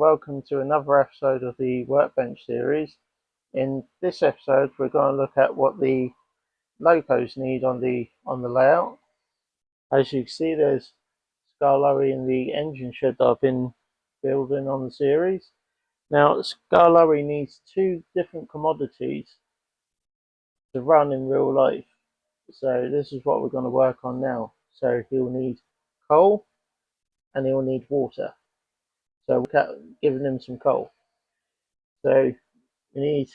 welcome to another episode of the Workbench series. In this episode, we're going to look at what the locos need on the layout. As you can see, there's Scarlowy in the engine shed that I've been building on the series. Now, Scarlowy needs two different commodities to run in real life. So this is what we're going to work on now. So he'll need coal and he'll need water. So we're giving him some coal. So we need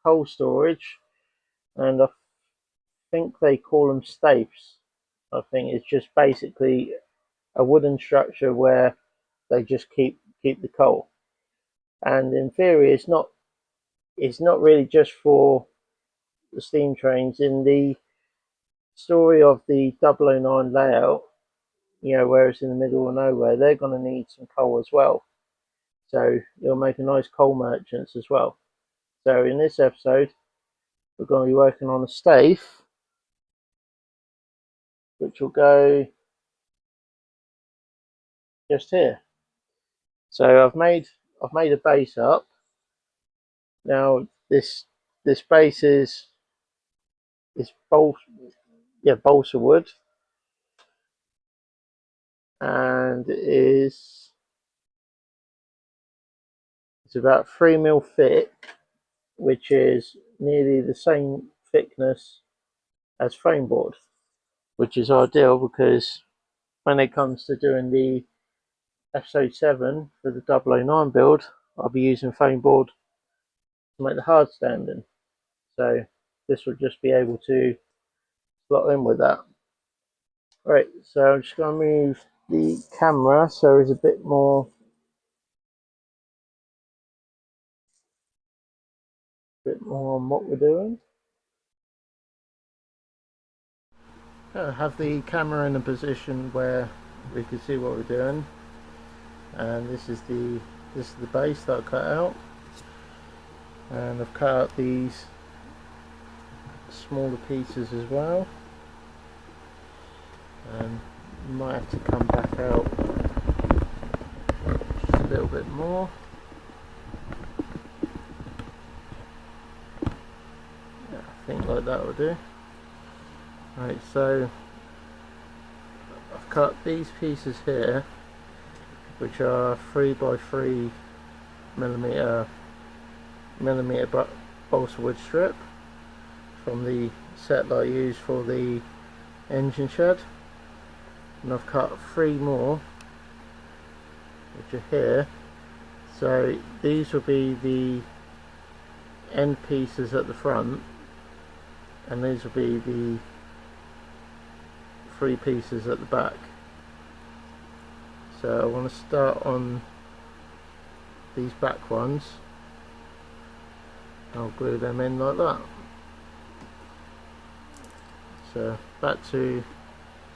coal storage, and I think they call them staithes. I think it's just basically a wooden structure where they just keep the coal. And in theory, it's not really just for the steam trains. In the story of the 009 layout, where it's in the middle of nowhere, they're going to need some coal as well. So it'll make a nice coal merchants as well. So in this episode, we're going to be working on a staithe, which will go just here. So I've made a base up. Now this base is balsa wood, and it's about 3 mil thick, which is nearly the same thickness as foam board, which is ideal because when it comes to doing the episode 7 for the 009 build, I'll be using foam board to make the hard standing. So this will just be able to slot in with that. Right, so I'm just going to move the camera so it's a bit more on what we're doing. Have the camera in a position where we can see what we're doing, and this is the base that I cut out, and I've cut out these smaller pieces as well, and you might have to come back out just a little bit more. Yeah, I think like that will do. Right, so I've cut these pieces here, which are 3 by 3 millimeter balsa wood strip from the set that I used for the engine shed, and I've cut 3 more, which are here. So these will be the end pieces at the front, and these will be the 3 pieces at the back. So I want to start on these back ones. I'll glue them in like that. So back to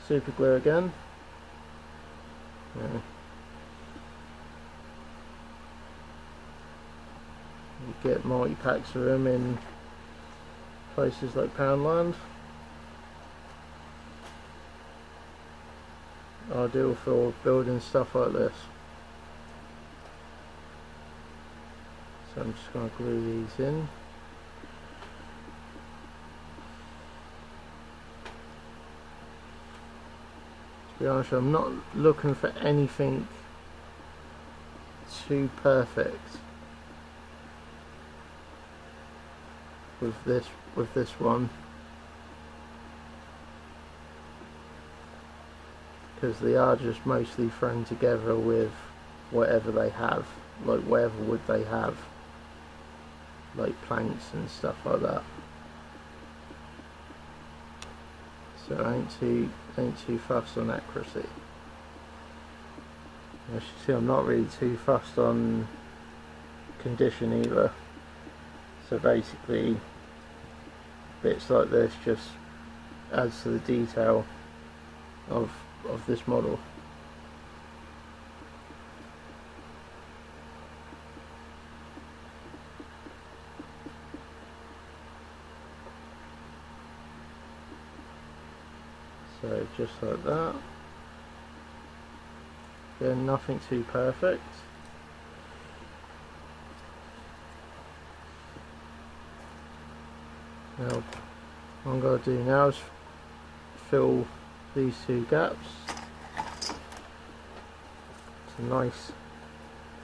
super glue again. You get multi-packs of them in places like Poundland. Ideal for building stuff like this. So I'm just going to glue these in. To be honest, I'm not looking for anything too perfect with this one, because they are just mostly thrown together with whatever they have, like whatever wood they have, like planks and stuff like that. So I ain't too fussed on accuracy. As you see, I'm not really too fussed on condition either. So basically, bits like this just adds to the detail of this model. So just like that. Again, nothing too perfect. Now what I'm going to do now is fill these two gaps. It's a nice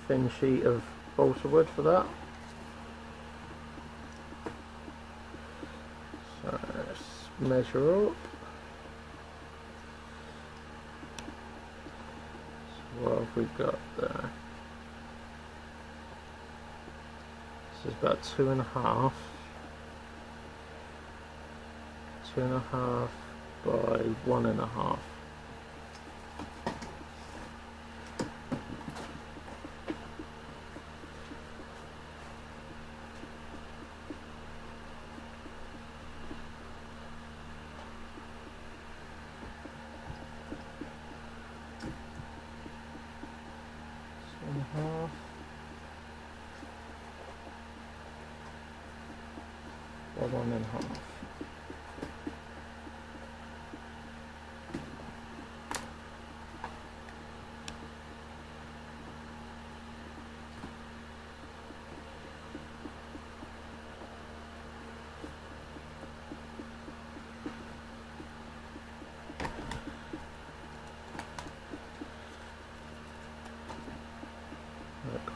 thin sheet of balsa wood for that. So let's measure up. So what have we got there? This is about 2.5. 2.5 by 1.5. By 1.5.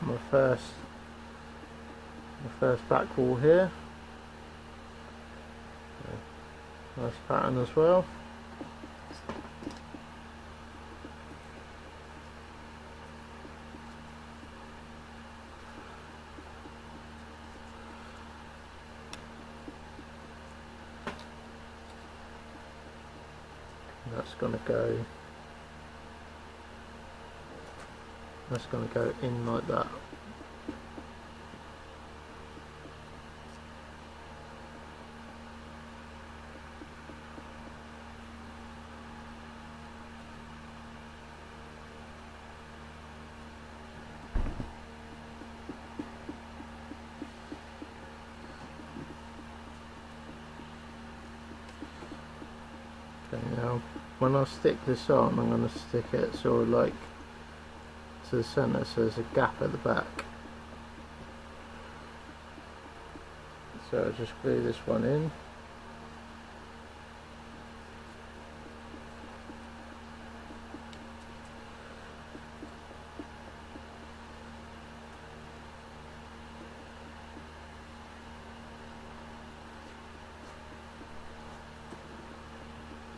My first back wall here. Nice pattern as well. That's going to go in like that. Okay, now when I stick this on, I'm going to stick it sort of like to the centre, so there's a gap at the back. So I'll just glue this one in.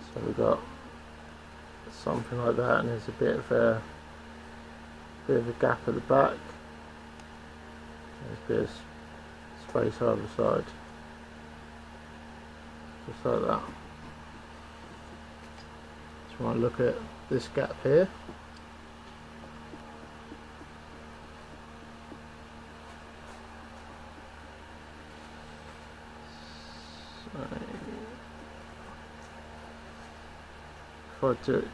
So we've got something like that, and there's a bit of a gap at the back. There's a bit of space either side, just like that. So I might look at this gap here. So if I do it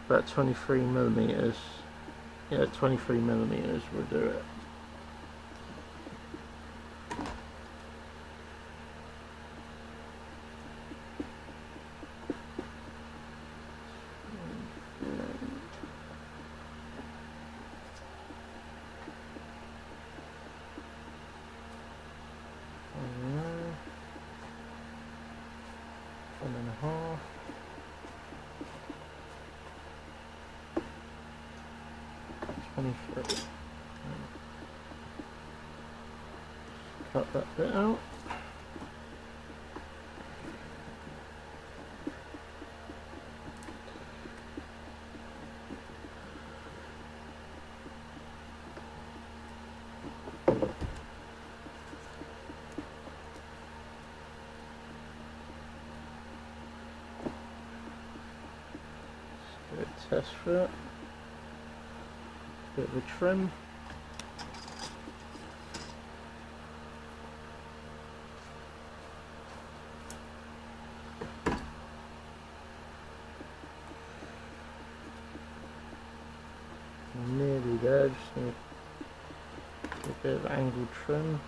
about 23 millimeters. Yeah, 23 millimeters will do it. One and a half. Cut that bit out. Just do a test for it. Bit of a trim. Nearly there, just need a bit of angled trim.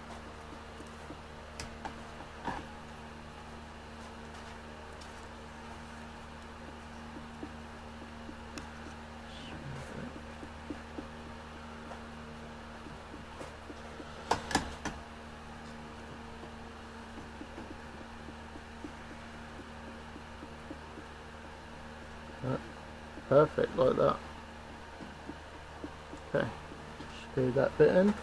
Perfect, like that. Okay, screw that bit in.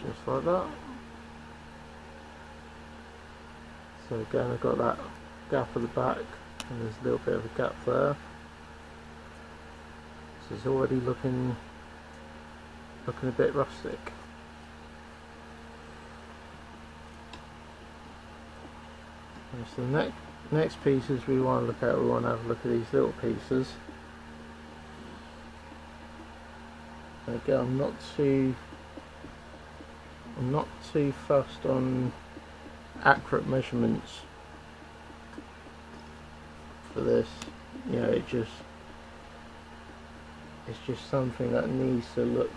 Just like that. So again, I've got that gap at the back, and there's a little bit of a gap there. So it's already looking a bit rustic. And so the next pieces we want to look at, we want to have a look at these little pieces. And again, I'm not too fussed on accurate measurements for this. You know, it's just something that needs to look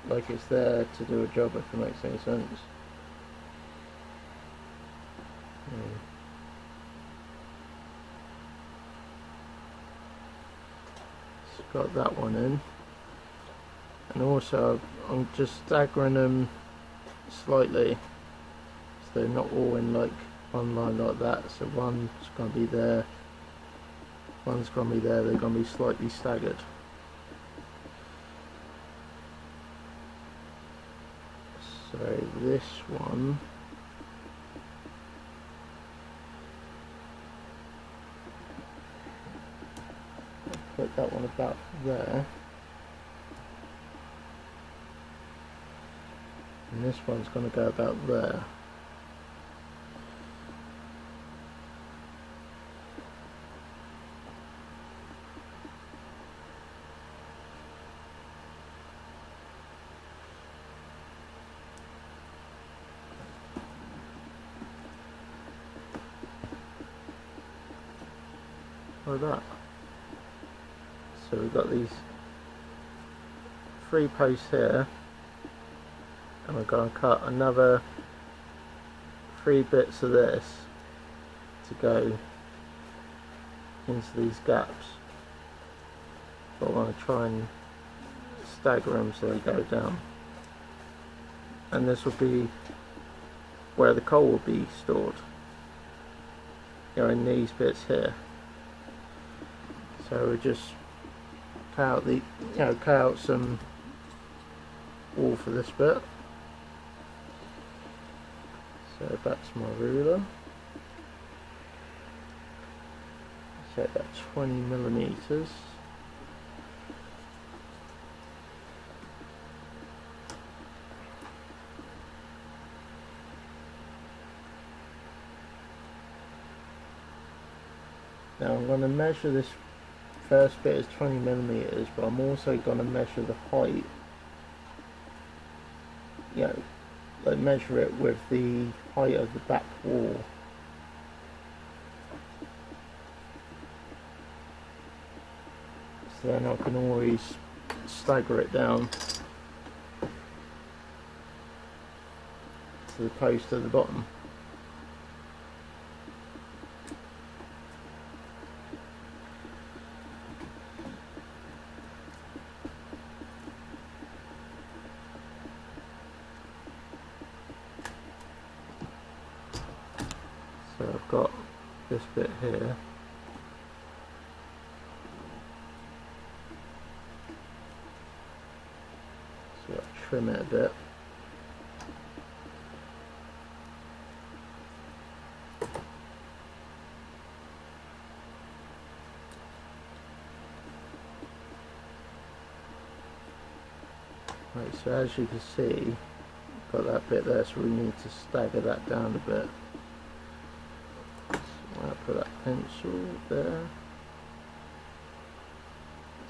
like it's there to do a job, if it makes any sense. So got that one in, and also I'm just staggering them slightly, so they're not all in like one line like that. So one's going to be there, one's going to be there, they're going to be slightly staggered. So this one, I'll put that one about there, and this one's going to go about there. Like that. So we've got these 3 posts here, and we're going to cut another 3 bits of this to go into these gaps, but I want to try and stagger them so they go down, and this will be where the coal will be stored, you know, in these bits here. So we just cut out some wall for this bit. So back to my ruler. Set that 20 millimeters. Now I'm going to measure this first bit as 20 millimeters, but I'm also going to measure the height. You know, like measure it with the height of the back wall. So then I can always stagger it down to the post at the bottom. So I've got this bit here. So I'll trim it a bit. Right, so as you can see, got that bit there, so we need to stagger that down a bit. So I'll put that pencil there.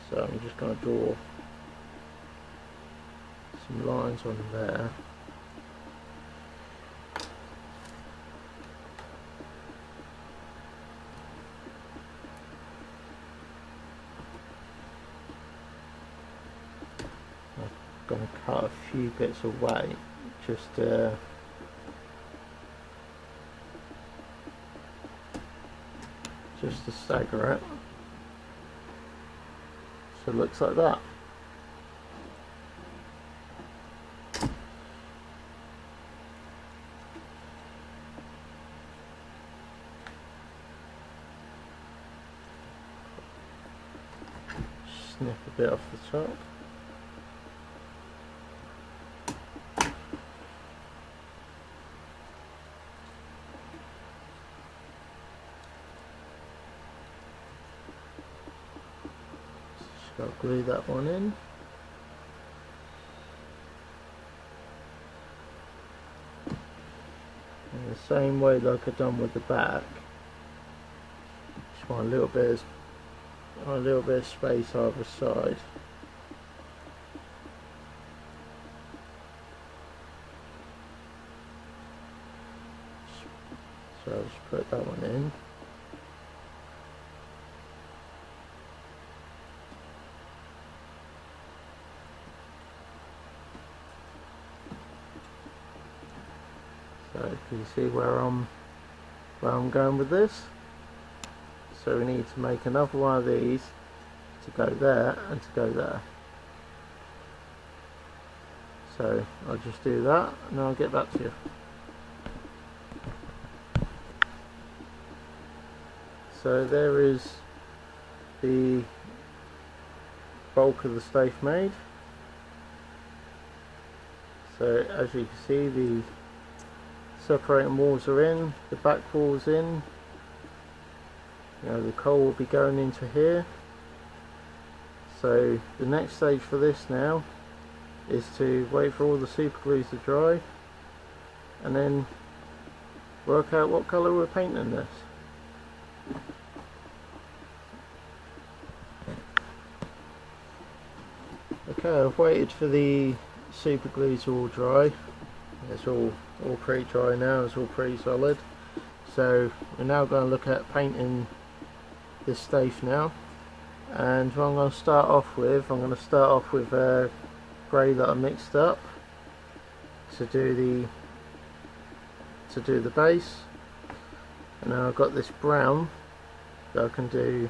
So I'm just going to draw some lines on there. I'm going to cut a few bits away just to stagger it. So it looks like that. Snip a bit off the top. Just got to glue that one in. In the same way like I've done with the back. Just want a little bit of space either side. So I'll just put that one in. So can you see where I'm going with this? So we need to make another one of these to go there and to go there. So I'll just do that and I'll get back to you. So there is the bulk of the staithe made. So as you can see, the separating walls are in, the back wall's in. You know, the coal will be going into here. So the next stage for this now is to wait for all the super glues to dry and then work out what colour we're painting this. Okay, I've waited for the super glue to all dry. It's all pretty dry now, it's all pretty solid. So we're now going to look at painting this staithe now. And what I'm going to start off with, grey that I mixed up to do the base, and then I've got this brown that I can do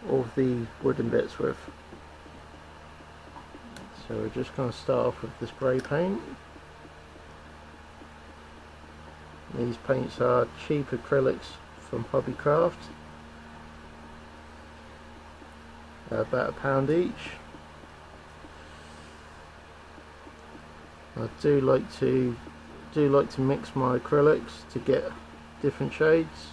all of the wooden bits with. So we're just going to start off with the spray paint. These paints are cheap acrylics from Hobbycraft, about £1 each. I do like to mix my acrylics to get different shades.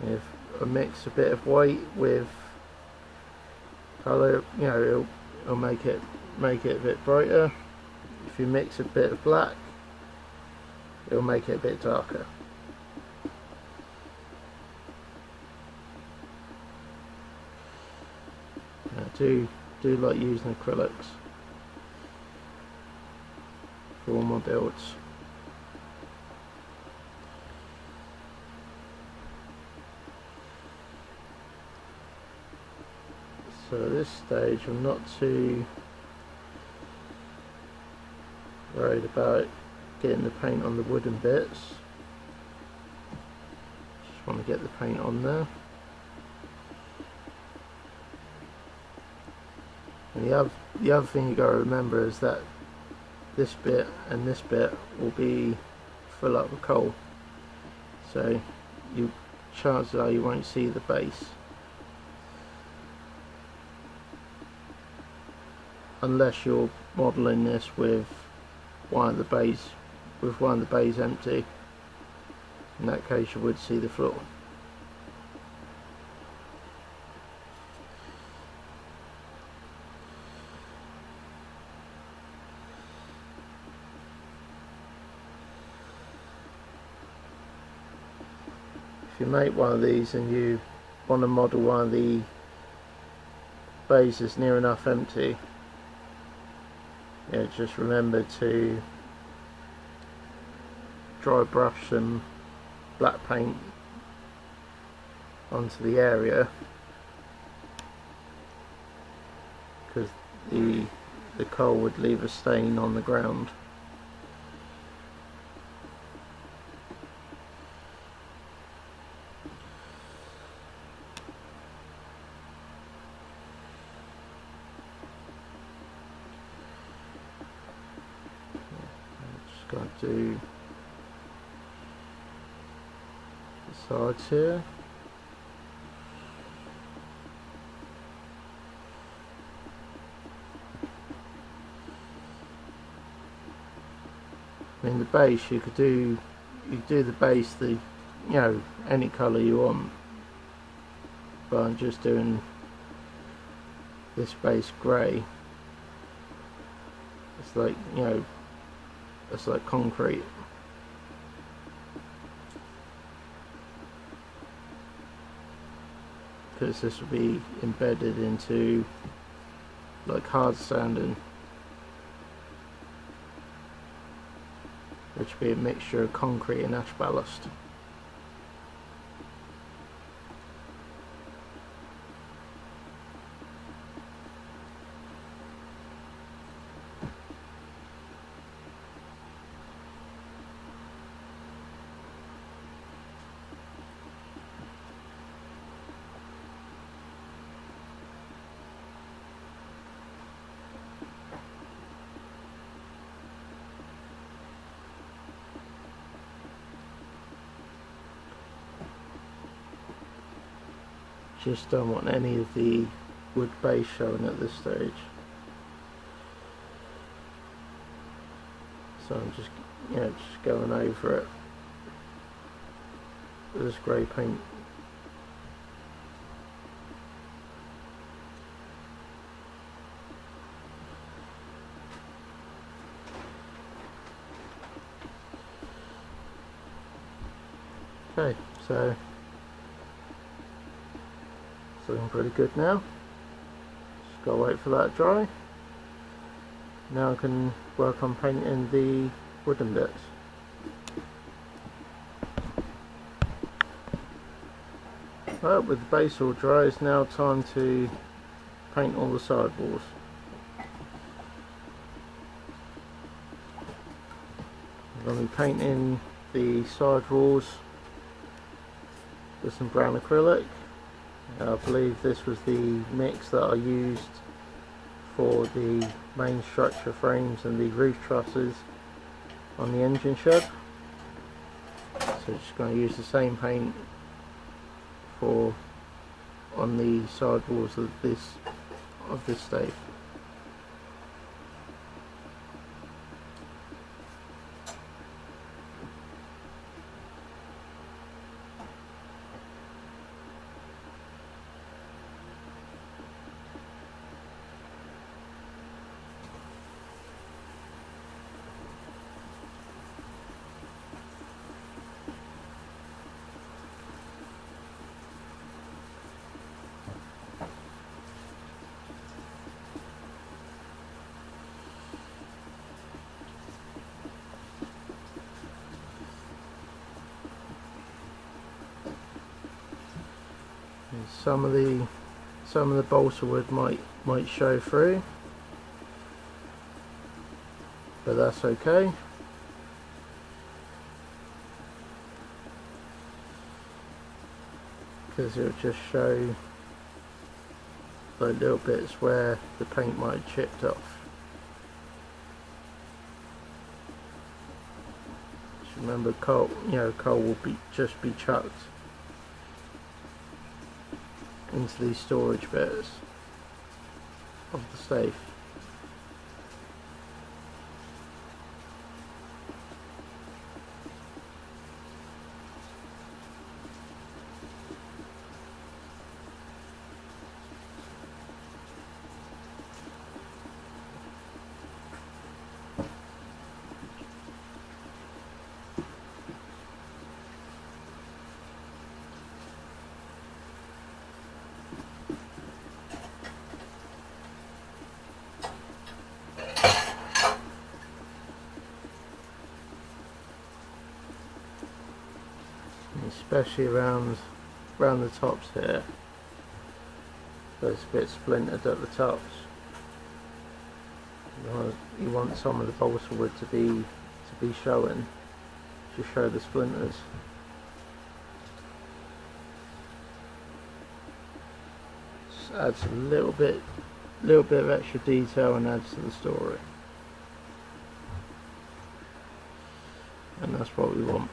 If I mix a bit of white with colour, you know, it'll make it a bit brighter. If you mix a bit of black, it'll make it a bit darker. I do like using acrylics for all my builds. So at this stage I'm not too worried about getting the paint on the wooden bits. Just want to get the paint on there. And the other thing you got to remember is that this bit and this bit will be full up with coal, so chances are you won't see the base unless you're modelling this with one of the bays empty. In that case you would see the floor. if you make one of these and you want to model one of the bays that's near enough empty, just remember to dry brush some black paint onto the area, because the coal would leave a stain on the ground. Just going to do the sides here. I mean, the base you could do the base any colour you want, but I'm just doing this base grey. It's like, it's like concrete. Because this will be embedded into like hard sanding, which will be a mixture of concrete and ash ballast. Just don't want any of the wood base showing at this stage, so I'm just just going over it with this grey paint. Okay, so it's looking pretty good now. Just gotta wait for that to dry. Now I can work on painting the wooden bits. Well, with the base all dry, it's now time to paint all the sidewalls. I'm going to be painting the sidewalls with some brown acrylic. I believe this was the mix that I used for the main structure frames and the roof trusses on the engine shed. So just going to use the same paint on the sidewalls of this staithe. Some of the balsa wood might show through, but that's okay. Because it'll just show the little bits where the paint might have chipped off. Just remember, coal will just be chucked into these storage bits of the staithe. especially around the tops here. There's a bit splintered at the tops. You want some of the balsa wood to be showing, to show the splinters. Just adds a little bit of extra detail and adds to the story, and that's what we want.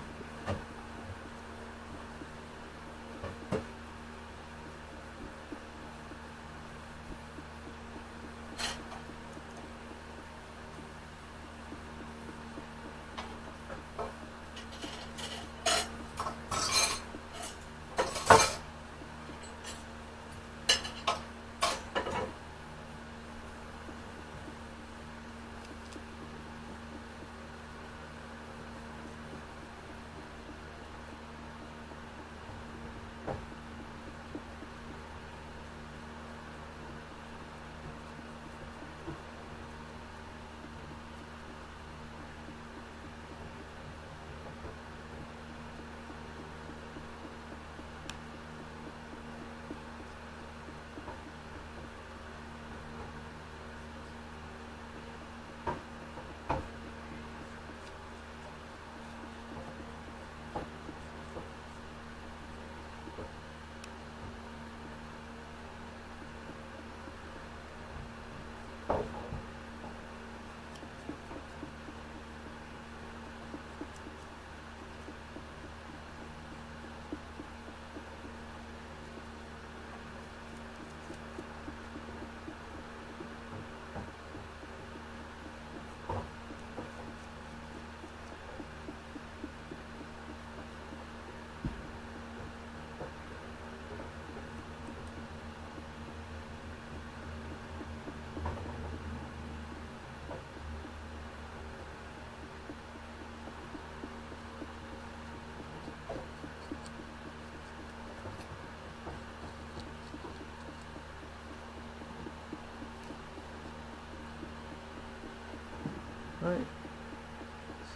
Right,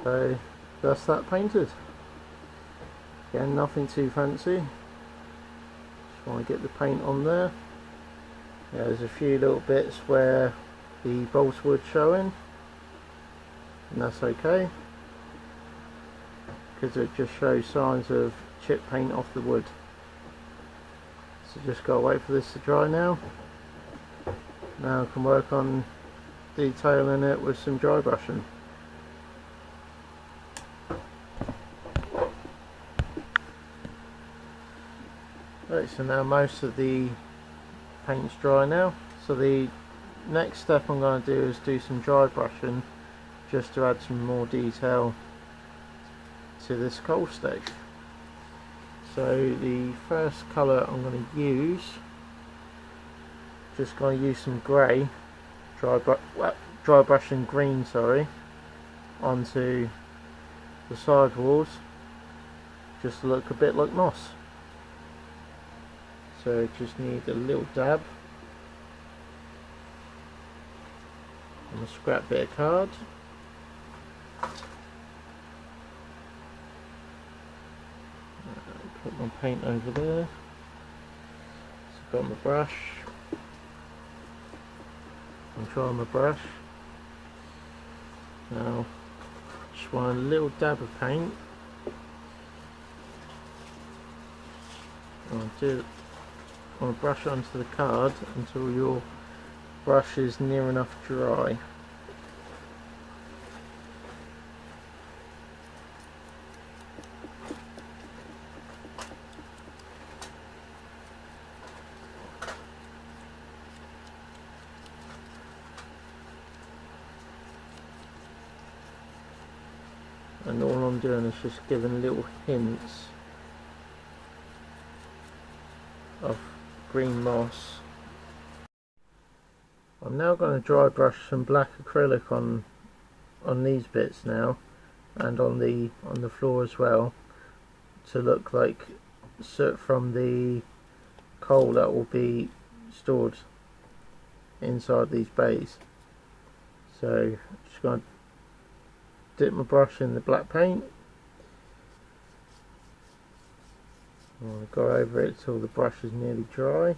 so that's that painted. Again, nothing too fancy. Just want to get the paint on there. Yeah, there's a few little bits where the balsa wood's showing, and that's okay, because it just shows signs of chip paint off the wood. So just gotta wait for this to dry now. Now I can work on detailing it with some dry brushing. Right, so now most of the paint's dry now, so the next step I'm going to do is do some dry brushing, just to add some more detail to this coal staithe. So the first colour I'm going to use, just going to use some grey, dry brushing green, sorry, onto the side walls, just to look a bit like moss. So just need a little dab on a scrap bit of card. Put my paint over there. So got my brush. I'm trying my brush. Now just want a little dab of paint. I'll brush it onto the card until your brush is near enough dry. And all I'm doing is just giving little hints of green moss. I'm now going to dry brush some black acrylic on these bits now, and on the floor as well, to look like soot from the coal that will be stored inside these bays. So just going to dip my brush in the black paint, I want to go over it till the brush is nearly dry.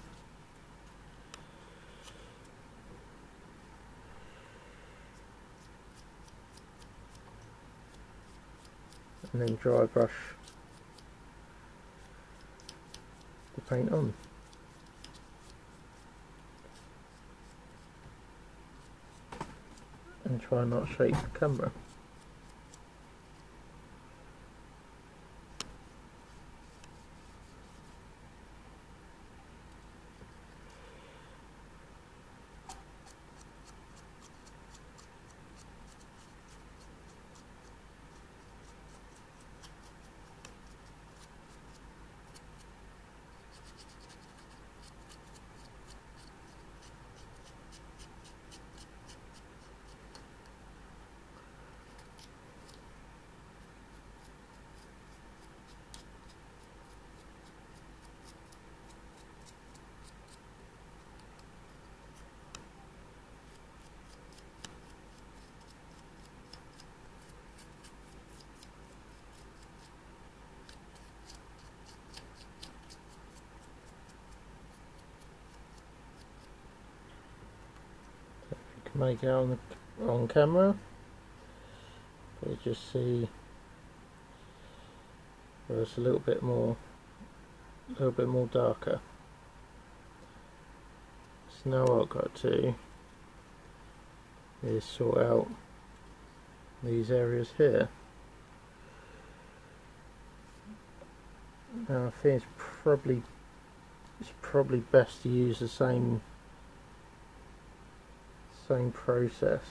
And then dry brush the paint on. And try not to shake the camera. Can make it on camera, but you just see where it's a little bit more darker. So now what I've got to do is sort out these areas here. Now I think it's probably best to use the same process.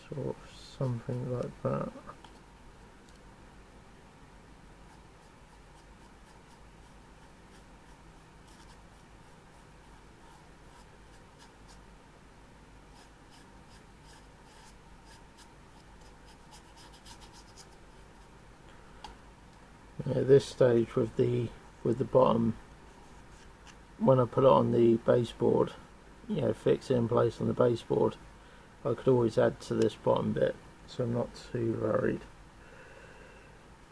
Sort of something like that. At this stage with the bottom, when I put it on the baseboard, fix it in place on the baseboard, I could always add to this bottom bit, so I'm not too worried.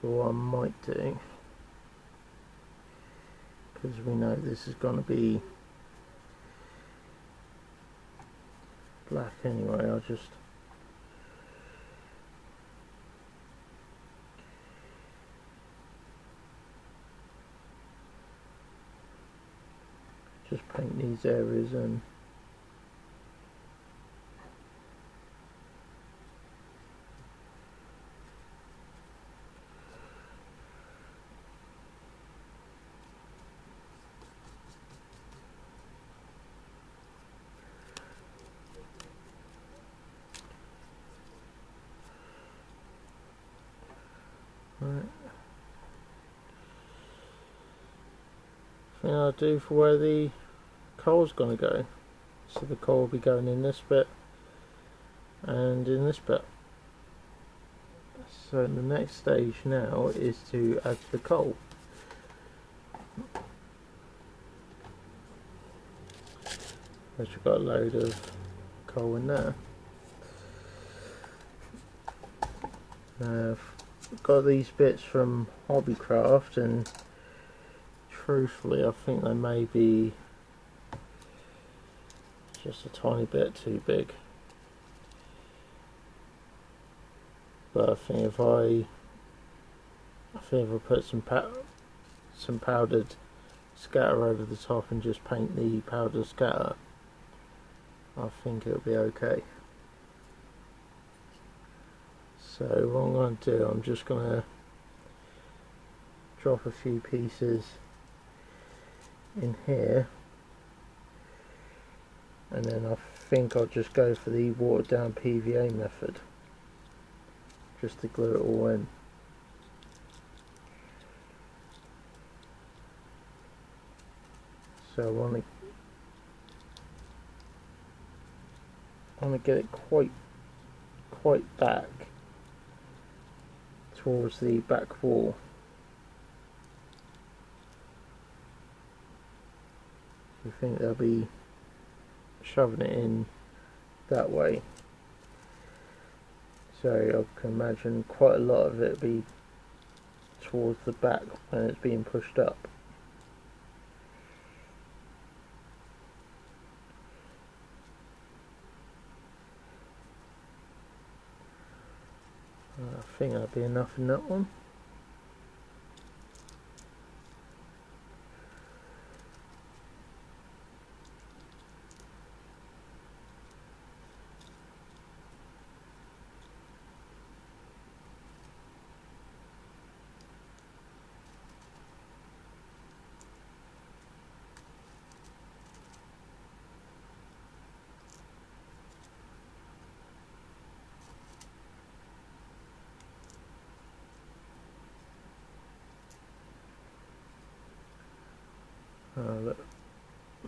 But what I might do, because we know this is going to be black anyway, I'll just paint these areas in. Right. Thing I'll do for where the coal's going to go. So the coal will be going in this bit and in this bit. So the next stage now is to add the coal. Which we've got a load of coal in there. I've got these bits from Hobbycraft, and truthfully I think they may be just a tiny bit too big. But I think if I put some powdered scatter over the top and just paint the powdered scatter, I think it'll be okay. So what I'm going to do, I'm just going to drop a few pieces in here, and then I think I'll just go for the watered down PVA method, just to glue it all in. So I want to want to get it quite back towards the back wall. I think they'll be shoving it in that way, so I can imagine quite a lot of it be towards the back when it's being pushed up. I think that'll be enough in that one.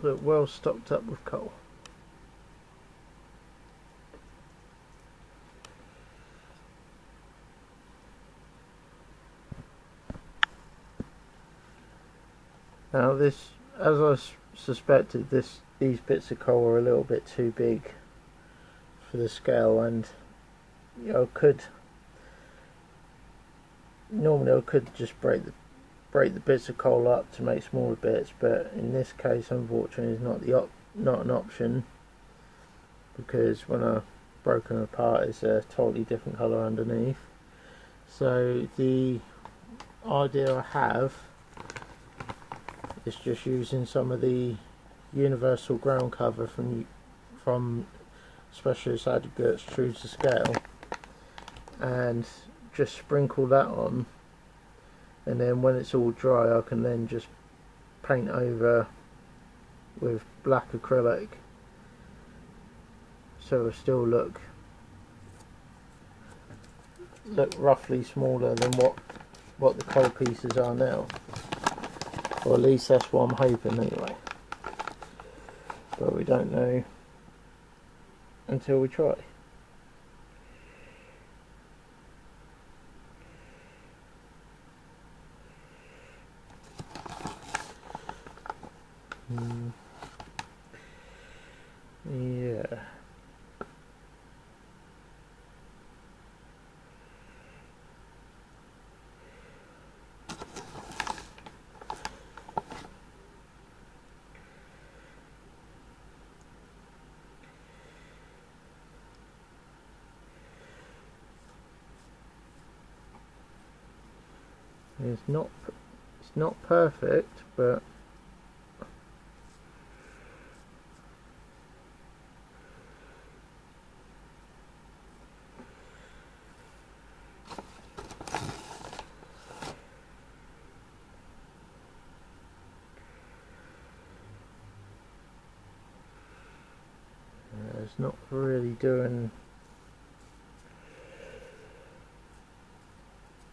Look well stocked up with coal. Now this, as I suspected, these bits of coal are a little bit too big for the scale, and you know, normally I could just break the bits of coal up to make smaller bits, but in this case unfortunately it's not an option, because when I broke them apart it's a totally different colour underneath. So the idea I have is just using some of the universal ground cover from Specialist Aggregates true to scale, and just sprinkle that on, and then when it's all dry I can then just paint over with black acrylic, so it'll still look roughly smaller than what the coal pieces are now, or at least that's what I'm hoping anyway, but we don't know until we try. Yeah. It's not perfect, but it's not really doing.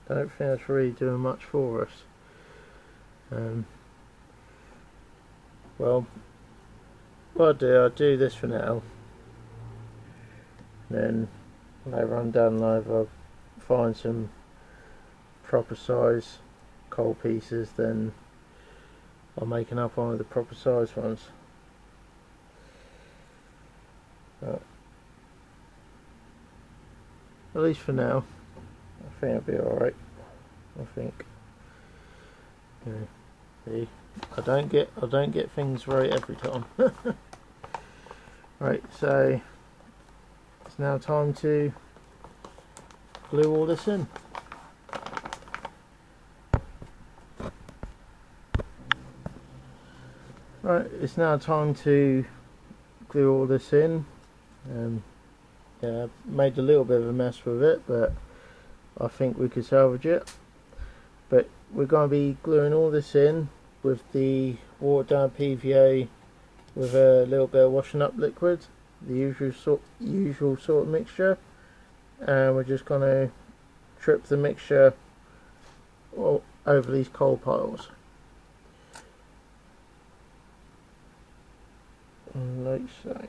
I don't think that's really doing much for us. Well, what I'll do this for now. Then later on down the line, if I find some proper size coal pieces, then I'll make another one of the proper size ones. But at least for now, I think it'll be alright. I think. Yeah. See, I don't get things right every time. Right, so it's now time to glue all this in. Right, it's now time to glue all this in. Yeah, made a little bit of a mess with it, but I think we could salvage it. But we're going to be gluing all this in with the watered down PVA with a little bit of washing up liquid, the usual sort of mixture, and we're just going to trip the mixture over these coal piles, like so.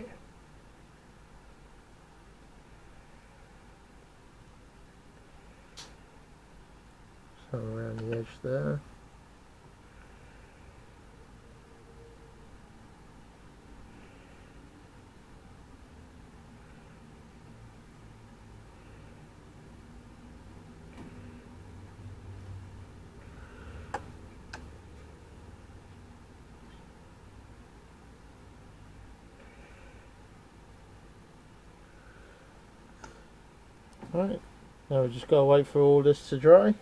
post there. Right, now we've just got to wait for all this to dry,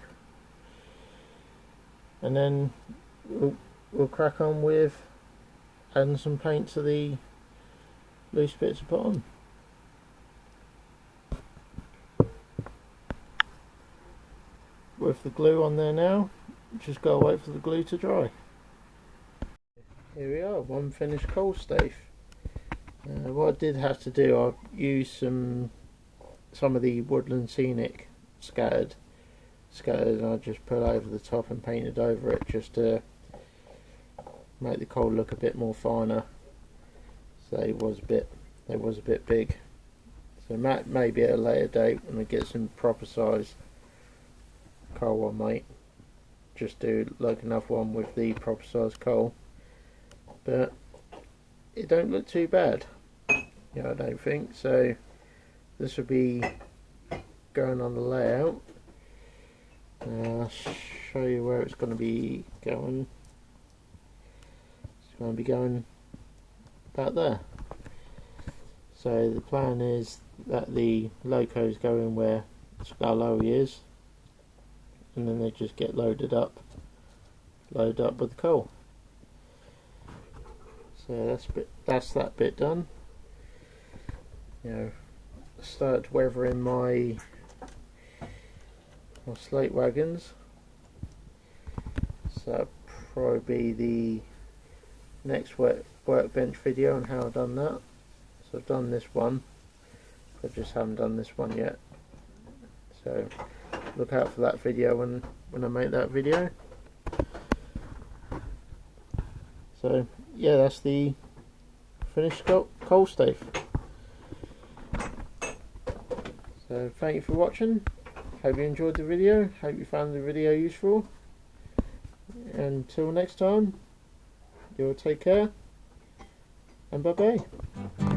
and then we'll crack on with adding some paint to the loose bits to put on. With the glue on there now, just got to wait for the glue to dry. Here we are, one finished coal staithe. What I did have to do, I used some of the woodland scenic scattered and I just put over the top and painted over it just to make the coal look a bit more finer. So it was a bit big. So maybe at a later date when I get some proper size coal on, mate, just do like another one with the proper size coal. But it don't look too bad. Yeah, I don't think so. This will be going on the layout. I'll show you where it's going to be going. It's going to be going about there. So the plan is that the locos go in where Scarlowy is, and then they just get loaded up with the coal. So that's that bit done. You know, started weathering my slate wagons, so that'll probably be the next workbench video on how I've done that. So I've done this one, I just haven't done this one yet, so look out for that video when I make that video. So yeah, that's the finished coal staithe. So thank you for watching. Hope you enjoyed the video. Hope you found the video useful. Until next time, you all take care and bye bye.